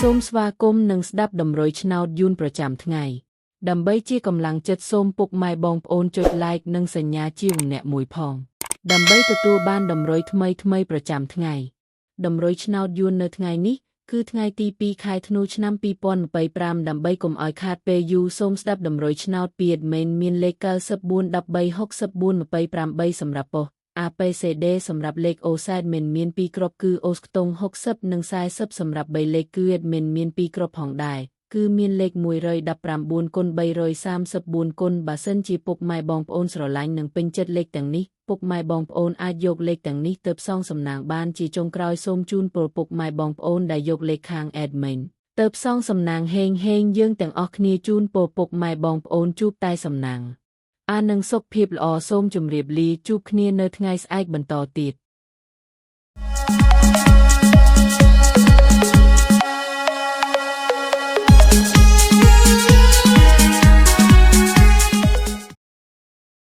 សូមស្វាគមន៍និងស្ដាប់តម្រុយឆ្នោតយួនប្រចាំថ្ងៃដើម្បីជាកម្លាំងចិត្តសូមពុកម៉ែបងប្អូនចុច like និងសញ្ញាជាម្នាក់មួយផងដើម្បីទទួលបានតម្រុយថ្មីប្រចាំថ្ងៃតម្រុយឆ្នោតយួននៅថ្ងៃនេះគឺថ្ងៃទី2ខែធ្នូឆ្នាំ2025ដើម្បីកុំឲ្យខាតពេលយូរសូមស្ដាប់តម្រុយឆ្នោតពី admin មានលេខ94136428សម្រាប់ប៉ុស្តិ៍ APCD សម្រាប់លេខ OSAD មាន2គ្រាប់គឺ OS ខ្ទង់60និង40សម្រាប់3លេខគឺ admin មាន2គ្រាប់ផងដែរគឺមានលេខ119x334គុណបើសិនជាពុកម៉ែបងប្អូនស្រឡាញ់និងពេញចិត្តលេខទាំងនេះពុកម៉ែបងប្អូនអាចយកលេខទាំងនេះទៅផ្សងសំណាងបានជាចុងក្រោយសូមជូនពរពុកម៉ែបងប្អូនដែលយកលេខខាង admin ទៅផ្សងសំណាងហេងយើងទាំងអស់គ្នាជូនពរពុកម៉ែបងប្អូនជួបតែសំណាងនឹងសុខភាពល្អសូមជម្រាបលាជួបគ្នានៅថ្ងៃស្អែកបន្តទៀត